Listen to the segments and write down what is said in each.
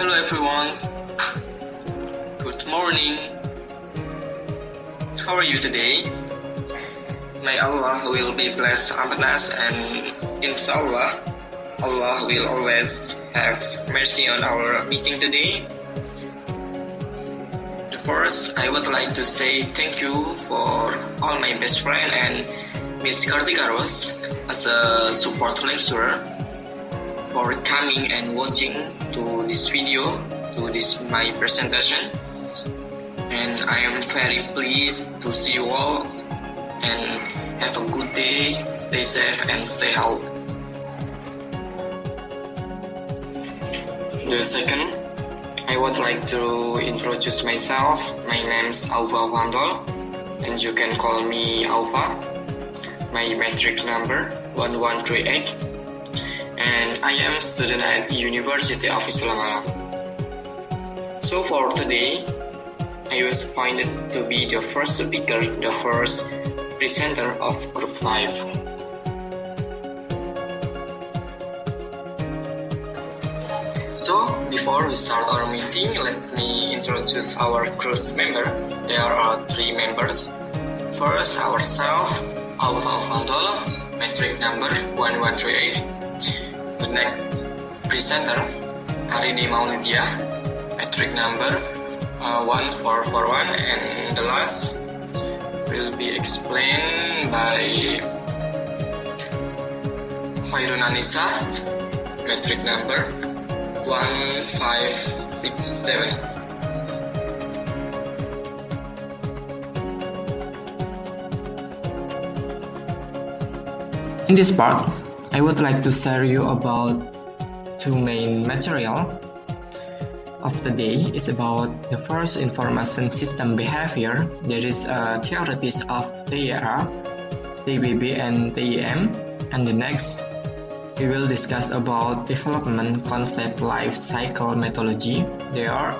Hello everyone, good morning. How are you today? May Allah will be blessed upon us, and inshallah Allah will always have mercy on our meeting today. First, I would like to say thank you for all my best friend and Miss Kartika Rose as a support lecturer for coming and watching to this video, to this my presentation. And I am very pleased to see you all, and have a good day, stay safe and stay healthy. The second, I would like to introduce myself. My name is Alva Vandol, and you can call me Alva. My matric number 1138, and I am student at University of Islam Alam. So for today, I was appointed to be the first speaker, the first presenter of Group 5. So, before we start our meeting, let me introduce our group member. There are 3 members. First, ourselves, Alva Vandol, matric number 1138. The next presenter, Arini Maulidia, matric number 1441, and the last will be explained by Khairun Anissa, matric number 1567. In this part, I would like to share you about 2 main material of the day. Is about the first, information system behavior. There is theories of TIA, TBB and TEM, and the next we will discuss about development concept life cycle methodology. There are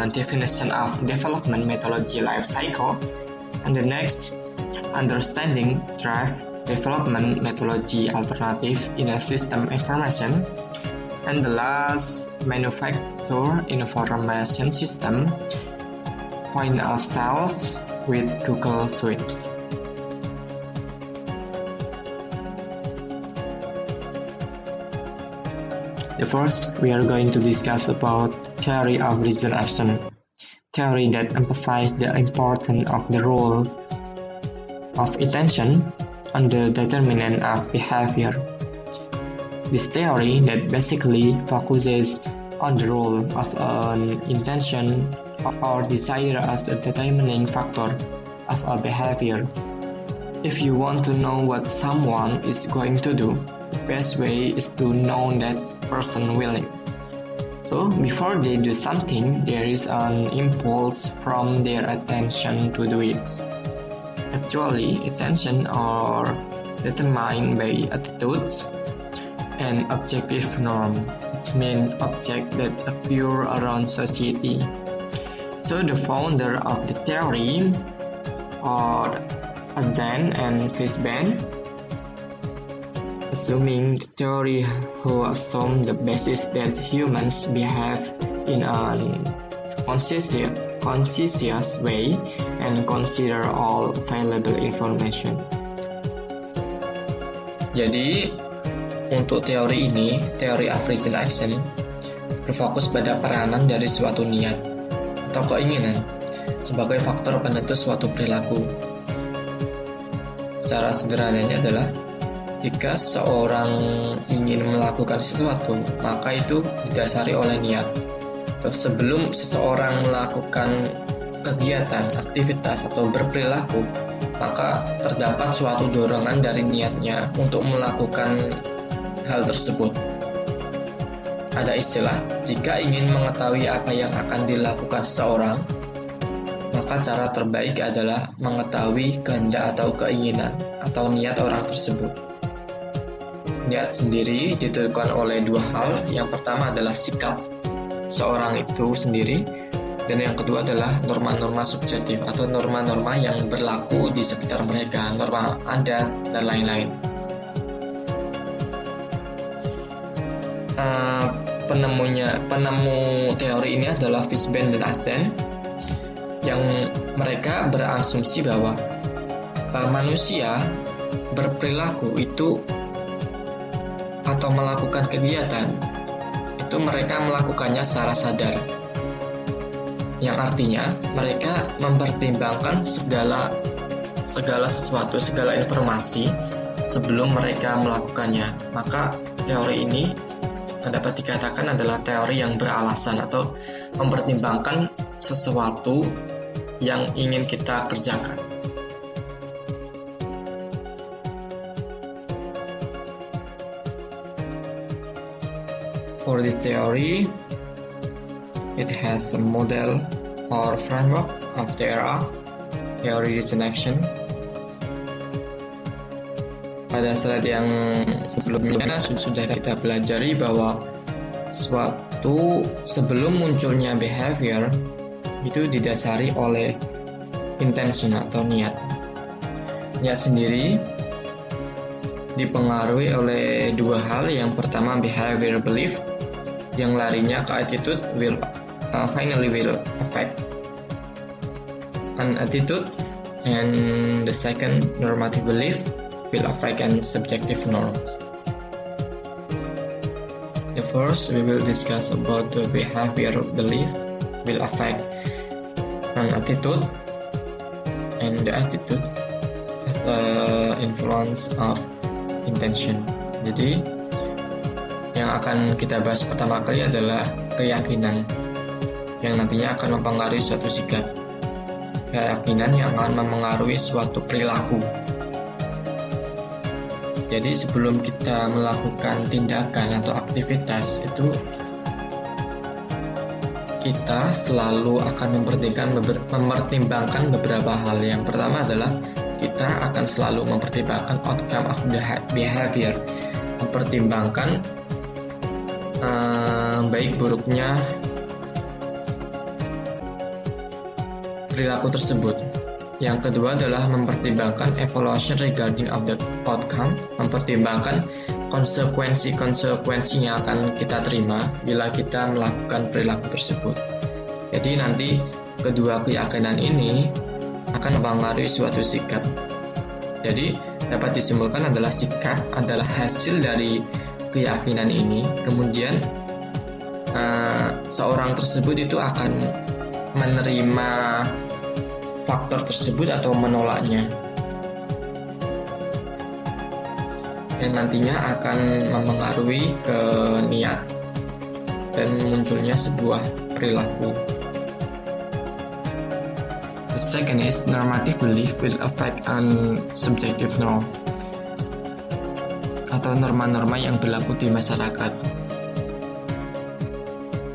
definition of development methodology life cycle, and the next understanding drive development methodology alternative in a system information, and the last manufacture information system point of sales with Google Suite. The first, we are going to discuss about theory of reason action, theory that emphasizes the importance of the role of intention on the determinant of behavior. This theory that basically focuses on the role of an intention or desire as a determining factor of a behavior. If you want to know what someone is going to do, the best way is to know that person willing. So before they do something, there is an impulse from their attention to do it. Actually, attention are determined by attitudes and objective norm. It means objects that appear around society. So the founder of the theory are Azan and Fishban, assuming the theory who assume the basis that humans behave in a conscious way and consider all available information. Jadi, untuk teori ini, teori of reason action, berfokus pada peranan dari suatu niat atau keinginan sebagai faktor penentu suatu perilaku. Secara sederhananya adalah jika seorang ingin melakukan sesuatu, maka itu didasari oleh niat. Terus sebelum seseorang melakukan kegiatan, aktivitas atau berperilaku, maka terdapat suatu dorongan dari niatnya untuk melakukan hal tersebut. Ada istilah, jika ingin mengetahui apa yang akan dilakukan seseorang, maka cara terbaik adalah mengetahui kehendak atau keinginan atau niat orang tersebut. Niat sendiri ditentukan oleh 2 hal. Yang pertama adalah sikap seorang itu sendiri, dan yang kedua adalah norma-norma subjektif atau norma-norma yang berlaku di sekitar mereka, norma adat dan lain-lain. penemu teori ini adalah Fishbane dan Azen, yang mereka berasumsi bahwa manusia berperilaku itu atau melakukan kegiatan itu mereka melakukannya secara sadar, yang artinya mereka mempertimbangkan segala sesuatu, segala informasi sebelum mereka melakukannya. Maka teori ini dapat dikatakan adalah teori yang beralasan atau mempertimbangkan sesuatu yang ingin kita kerjakan. For this theory, it has a model or framework of TRA, Theory Reason Action. Pada slide yang sebelumnya sudah kita pelajari bahwa suatu sebelum munculnya behavior itu didasari oleh intention atau niat. Niat sendiri dipengaruhi oleh dua hal. Yang pertama behavior belief, yang larinya ke attitude will affect an attitude, and the second normative belief will affect an subjective norm. The first we will discuss about the behavior belief will affect an attitude, and the attitude has an influence of intention. Jadi yang akan kita bahas pertama kali adalah keyakinan, yang nantinya akan mempengaruhi suatu sikap. Keyakinan yang akan mempengaruhi suatu perilaku. Jadi sebelum kita melakukan tindakan atau aktivitas itu, kita selalu akan mempertimbangkan beberapa hal. Yang pertama adalah kita akan selalu mempertimbangkan outcome of the behavior, mempertimbangkan baik buruknya perilaku tersebut. Yang kedua adalah mempertimbangkan evaluation regarding of the outcome, mempertimbangkan konsekuensi yang akan kita terima bila kita melakukan perilaku tersebut. Jadi nanti kedua keyakinan ini akan mempengaruhi suatu sikap. Jadi dapat disimpulkan adalah sikap adalah hasil dari keyakinan ini, kemudian seorang tersebut itu akan menerima faktor tersebut atau menolaknya, yang nantinya akan mempengaruhi ke niat dan munculnya sebuah perilaku. The second is normative belief will affect an subjective norm, atau norma-norma yang berlaku di masyarakat,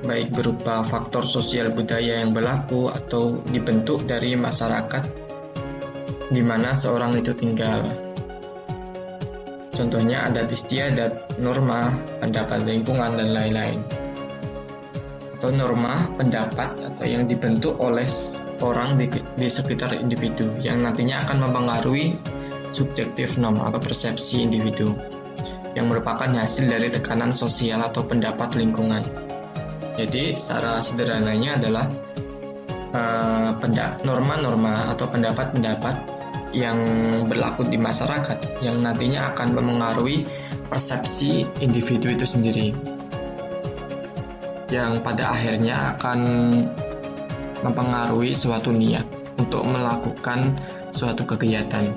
baik berupa faktor sosial budaya yang berlaku atau dibentuk dari masyarakat di mana seorang itu tinggal. Contohnya adat istiadat, norma, pendapat lingkungan, dan lain-lain. Atau norma, pendapat atau yang dibentuk oleh orang di sekitar individu, yang nantinya akan mempengaruhi subjektif norm atau persepsi individu, yang merupakan hasil dari tekanan sosial atau pendapat lingkungan. Jadi secara sederhananya adalah norma-norma atau pendapat-pendapat yang berlaku di masyarakat yang nantinya akan mempengaruhi persepsi individu itu sendiri, yang pada akhirnya akan mempengaruhi suatu niat untuk melakukan suatu kegiatan.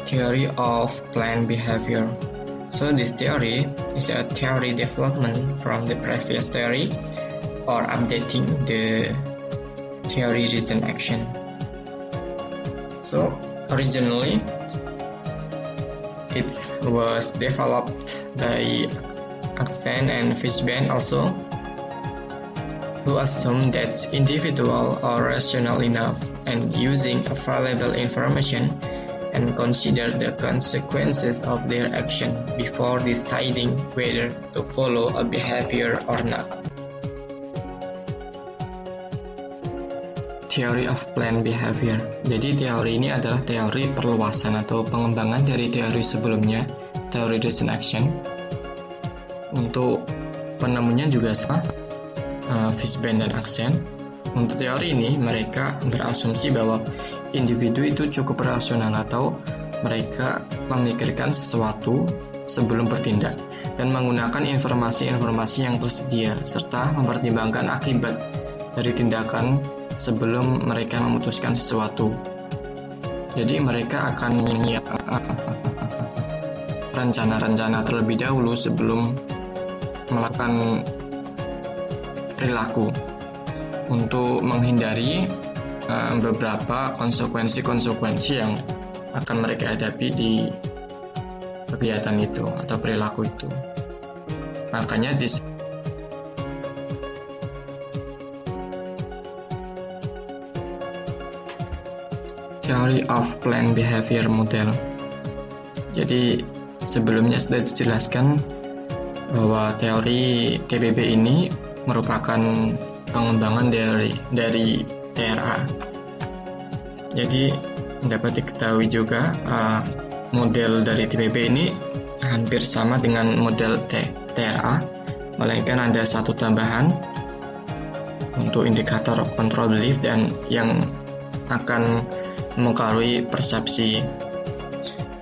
Theory of planned behavior. So this theory is a theory development from the previous theory or updating the theory reason action. So originally it was developed by Azen and Fishbane also, who assume that individuals are rational enough and using available information and consider the consequences of their action before deciding whether to follow a behavior or not. Theory of planned behavior. Jadi teori ini adalah teori perluasan atau pengembangan dari teori sebelumnya, teori reason action. Untuk penemunya juga sama, Fishbane dan Aksen. Untuk teori ini, mereka berasumsi bahwa individu itu cukup rasional atau mereka memikirkan sesuatu sebelum bertindak dan menggunakan informasi-informasi yang tersedia serta mempertimbangkan akibat dari tindakan sebelum mereka memutuskan sesuatu. Jadi mereka akan menyiapkan rencana-rencana terlebih dahulu sebelum melakukan perilaku untuk menghindari beberapa konsekuensi-konsekuensi yang akan mereka hadapi di kegiatan itu atau perilaku itu. Makanya Theory of Planned Behavior Model. Jadi sebelumnya sudah dijelaskan bahwa teori TBB ini merupakan pengembangan dari TRA. Jadi dapat diketahui juga model dari TBB ini hampir sama dengan model TRA, melainkan ada satu tambahan untuk indikator control belief dan yang akan mempengaruhi persepsi.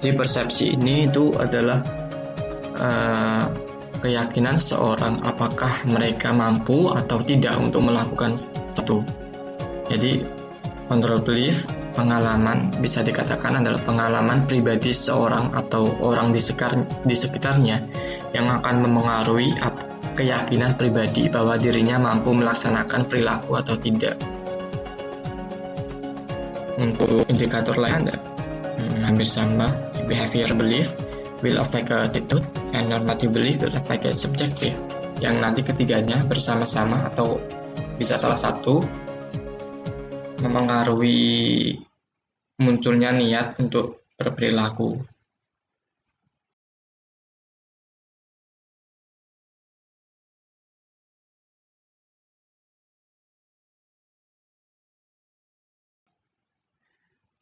Jadi persepsi ini itu adalah keyakinan seorang apakah mereka mampu atau tidak untuk melakukan sesuatu. Jadi control belief, pengalaman, bisa dikatakan adalah pengalaman pribadi seorang atau orang di sekitarnya yang akan mempengaruhi keyakinan pribadi bahwa dirinya mampu melaksanakan perilaku atau tidak. Untuk indikator lain hampir sama, behavior belief will affect attitude and normative belief will affect subjective, yang nanti ketiganya bersama-sama atau bisa salah satu mempengaruhi munculnya niat untuk berperilaku.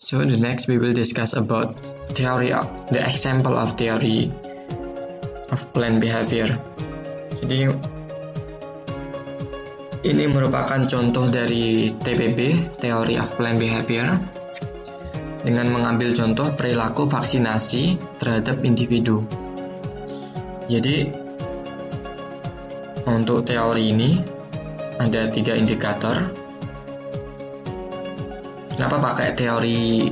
So the next we will discuss about the example of theory of planned behavior. Jadi ini merupakan contoh dari TPB, Theory of Planned Behavior, dengan mengambil contoh perilaku vaksinasi terhadap individu. Jadi untuk teori ini ada 3 indikator. Kenapa pakai teori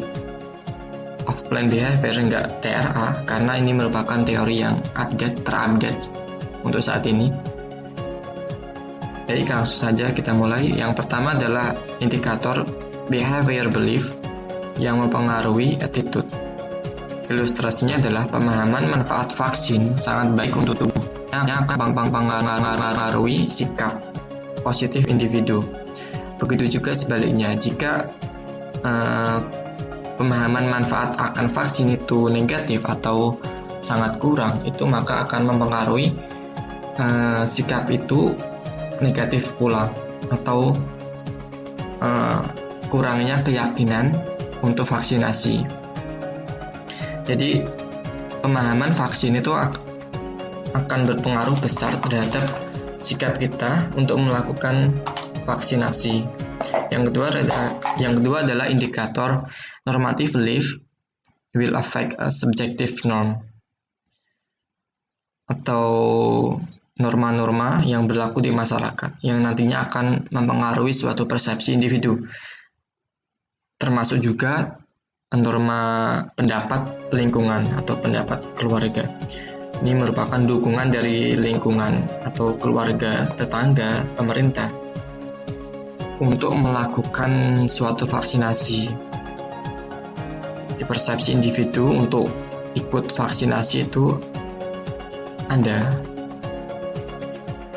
of planned behavior enggak TRA? Karena ini merupakan teori yang terupdate untuk saat ini. Jadi langsung saja kita mulai. Yang pertama adalah indikator behavior belief yang mempengaruhi attitude. Ilustrasinya adalah pemahaman manfaat vaksin sangat baik untuk tubuh yang akan mempengaruhi sikap positif individu. Begitu juga sebaliknya, jika pemahaman manfaat akan vaksin itu negatif atau sangat kurang, itu maka akan mempengaruhi sikap itu negatif pula, atau kurangnya keyakinan untuk vaksinasi. Jadi pemahaman vaksin itu akan berpengaruh besar terhadap sikap kita untuk melakukan vaksinasi. Yang kedua adalah indikator normative belief will affect a subjective norm, atau norma-norma yang berlaku di masyarakat yang nantinya akan mempengaruhi suatu persepsi individu, termasuk juga norma pendapat lingkungan atau pendapat keluarga. Ini merupakan dukungan dari lingkungan atau keluarga, tetangga, pemerintah untuk melakukan suatu vaksinasi. Di persepsi individu untuk ikut vaksinasi itu ada.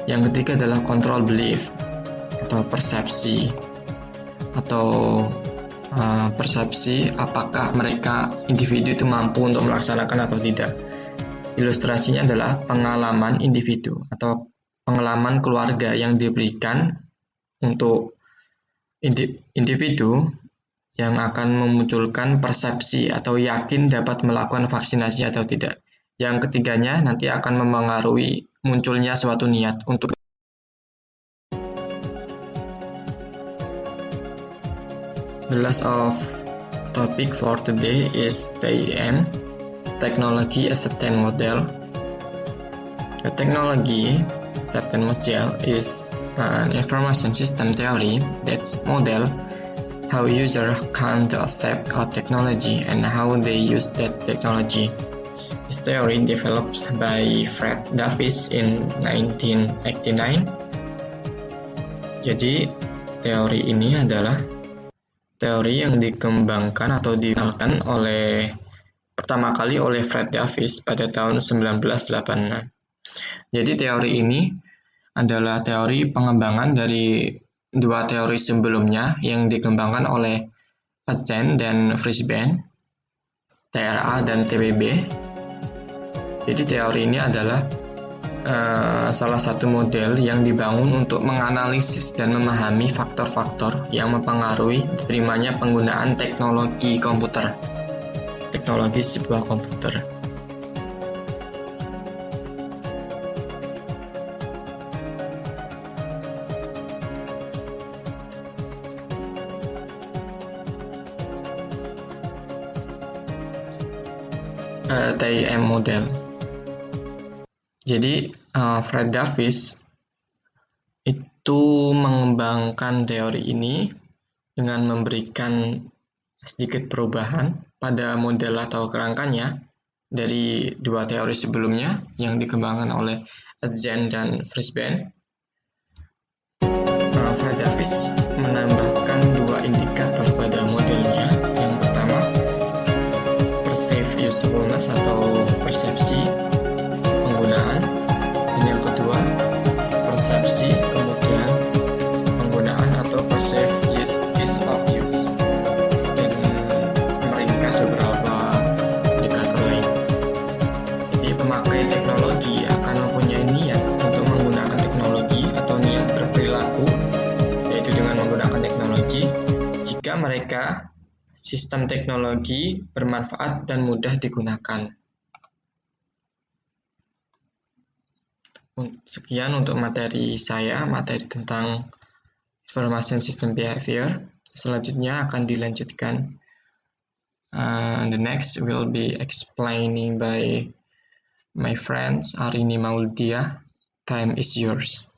Yang ketiga adalah control belief atau persepsi atau persepsi apakah mereka individu itu mampu untuk melaksanakan atau tidak. Ilustrasinya adalah pengalaman individu atau pengalaman keluarga yang diberikan untuk individu yang akan memunculkan persepsi atau yakin dapat melakukan vaksinasi atau tidak. Yang ketiganya nanti akan memengaruhi munculnya suatu niat untuk. The last of topic for today is TIM, Technology Acceptance Model. The Technology Acceptance Model is an information system theory that models how users come to accept a technology and how they use that technology. This theory developed by Fred Davis in 1989. Jadi, teori ini adalah teori yang dikembangkan atau dikenalkan pertama kali oleh Fred Davis pada tahun 1986. Jadi teori ini adalah teori pengembangan dari dua teori sebelumnya yang dikembangkan oleh Azzen dan Frisbane, TRA dan TBB. Jadi teori ini adalah salah satu model yang dibangun untuk menganalisis dan memahami faktor-faktor yang mempengaruhi diterimanya penggunaan teknologi komputer, teknologi sebuah komputer. TIM model. Jadi Fred Davis itu mengembangkan teori ini dengan memberikan sedikit perubahan pada model atau kerangkanya dari dua teori sebelumnya yang dikembangkan oleh Azzen dan Frisbane. Fred Davis menambahkan dua indikator pada modelnya. Yang pertama, perceived usefulness atau persepsi penggunaan, dan yang kedua persepsi kemudian penggunaan atau perceived ease of use, dan meringkas beberapa indikator lain. Jadi pemakai teknologi akan mempunyai niat untuk menggunakan teknologi atau niat berperilaku, yaitu dengan menggunakan teknologi jika mereka sistem teknologi bermanfaat dan mudah digunakan. Sekian untuk materi saya, materi tentang Information System Behavior. Selanjutnya akan dilanjutkan. The next will be explaining by my friends Arini Maudia. Time is yours.